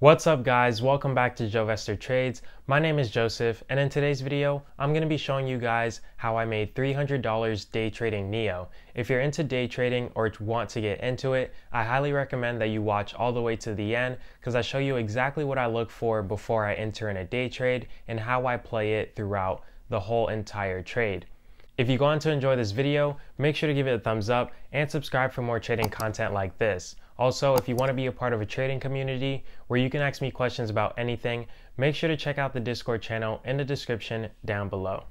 What's up guys, welcome back to Joevestor Trades. My name is Joseph, and in today's video, I'm going to be showing you guys how I made $300 day trading NIO. If you're into day trading or want to get into it, I highly recommend that you watch all the way to the end because I show you exactly what I look for before I enter in a day trade and how I play it throughout the whole entire trade. If you're going to enjoy this video, make sure to give it a thumbs up and subscribe for more trading content like this. Also, if you want to be a part of a trading community where you can ask me questions about anything, make sure to check out the Discord channel in the description down below.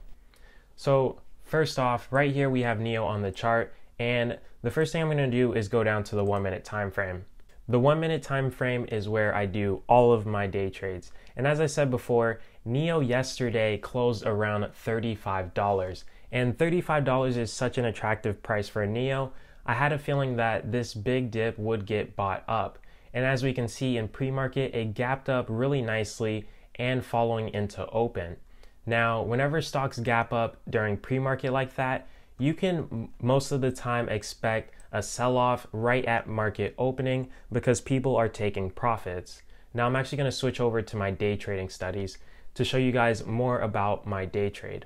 So first off, right here we have NIO on the chart, and the first thing I'm going to do is go down to the 1 minute time frame. The 1 minute time frame is where I do all of my day trades. And as I said before, NIO yesterday closed around $35. And $35 is such an attractive price for a NIO. I had a feeling that this big dip would get bought up. And as we can see in pre-market, it gapped up really nicely and following into open. Now, whenever stocks gap up during pre-market like that, you can most of the time expect a sell-off right at market opening because people are taking profits. Now, I'm actually going to switch over to my day trading studies to show you guys more about my day trade.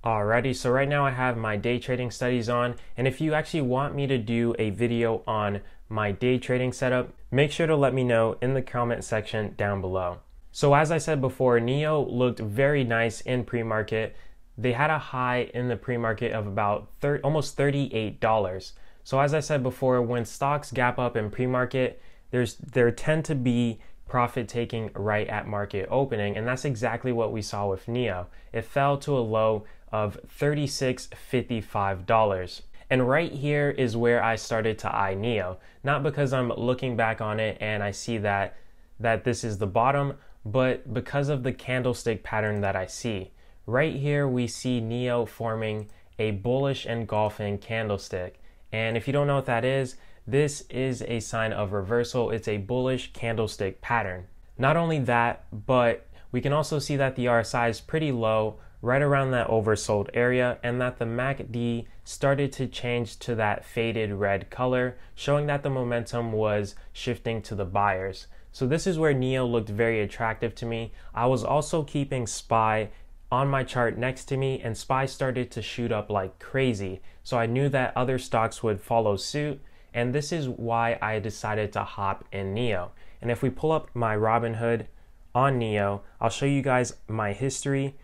Alrighty, so right now I have my day trading studies on, and if you actually want me to do a video on my day trading setup, make sure to let me know in the comment section down below. So as I said before, NIO looked very nice in pre-market. They had a high in the pre-market of about almost $38. So as I said before, when stocks gap up in pre-market, there tend to be profit taking right at market opening, and that's exactly what we saw with NIO. It fell to a low of $36.55. And right here is where I started to eye NIO. Not because I'm looking back on it and I see that this is the bottom, but because of the candlestick pattern that I see. Right here we see NIO forming a bullish engulfing candlestick. And if you don't know what that is, this is a sign of reversal. It's a bullish candlestick pattern. Not only that, but we can also see that the RSI is pretty low, right around that oversold area, and that the MACD started to change to that faded red color, showing that the momentum was shifting to the buyers. So this is where NIO looked very attractive to me. I was also keeping SPY on my chart next to me, and SPY started to shoot up like crazy. So I knew that other stocks would follow suit, and this is why I decided to hop in NIO. And if we pull up my Robinhood on NIO, I'll show you guys my history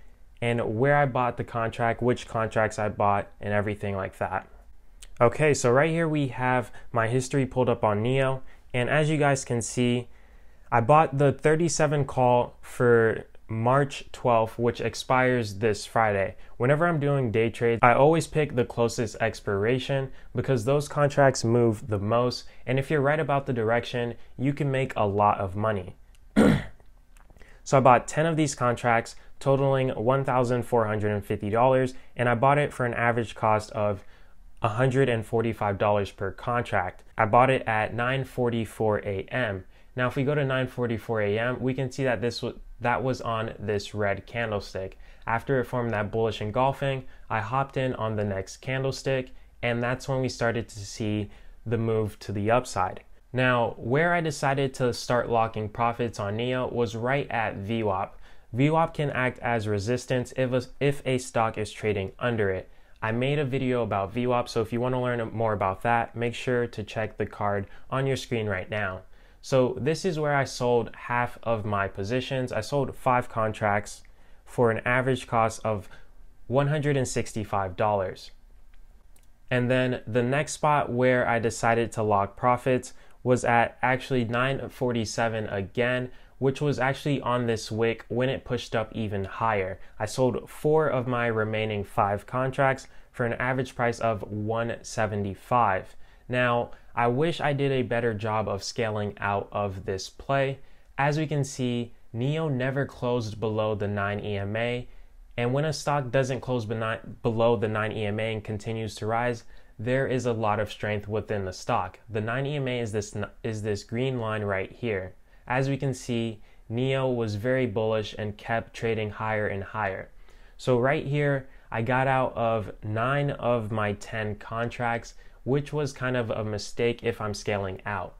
and where I bought the contract, which contracts I bought, and everything like that. Okay, so right here we have my history pulled up on NIO, and as you guys can see, I bought the 37 call for March 12th, which expires this Friday. Whenever I'm doing day trades, I always pick the closest expiration because those contracts move the most, and if you're right about the direction, you can make a lot of money. So I bought 10 of these contracts totaling $1,450, and I bought it for an average cost of $145 per contract. I bought it at 9:44 a.m. Now if we go to 9:44 a.m., we can see that that was on this red candlestick. After it formed that bullish engulfing, I hopped in on the next candlestick, and that's when we started to see the move to the upside. Now, where I decided to start locking profits on NIO was right at VWAP. VWAP can act as resistance if a stock is trading under it. I made a video about VWAP, so if you want to learn more about that, make sure to check the card on your screen right now. So this is where I sold half of my positions. I sold 5 contracts for an average cost of $165. And then the next spot where I decided to lock profits was at actually 9:47 again, which was actually on this wick when it pushed up even higher. I sold 4 of my remaining 5 contracts for an average price of $175. Now, I wish I did a better job of scaling out of this play. As we can see, NIO never closed below the 9 EMA, and when a stock doesn't close below the 9 EMA and continues to rise, there is a lot of strength within the stock. The 9 EMA is this green line right here. As we can see, NIO was very bullish and kept trading higher and higher. So right here, I got out of 9 of my 10 contracts, which was kind of a mistake if I'm scaling out.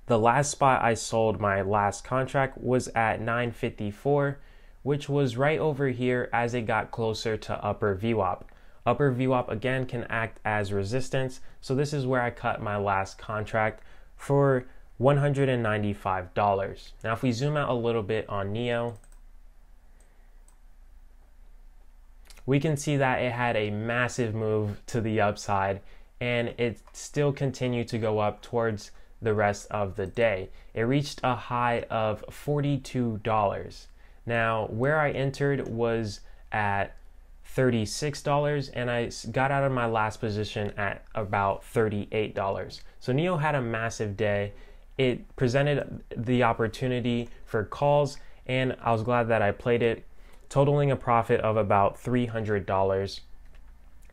The last spot I sold my last contract was at 954, which was right over here as it got closer to upper VWAP. Upper VWAP again can act as resistance, so this is where I cut my last contract for $195. Now if we zoom out a little bit on NIO, we can see that it had a massive move to the upside and it still continued to go up towards the rest of the day. It reached a high of $42. Now where I entered was at $36 and I got out of my last position at about $38. So NIO had a massive day. It presented the opportunity for calls and I was glad that I played it, totaling a profit of about $300.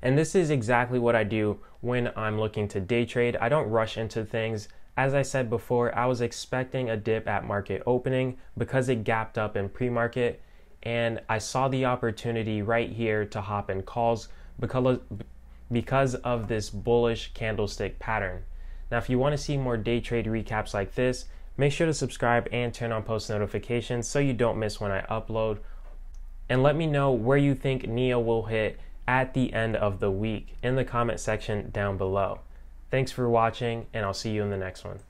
And this is exactly what I do when I'm looking to day trade. I don't rush into things. As I said before, I was expecting a dip at market opening because it gapped up in pre-market, and I saw the opportunity right here to hop in calls because of this bullish candlestick pattern. Now, if you want to see more day trade recaps like this, make sure to subscribe and turn on post notifications so you don't miss when I upload. And let me know where you think NIO will hit at the end of the week in the comment section down below. Thanks for watching, and I'll see you in the next one.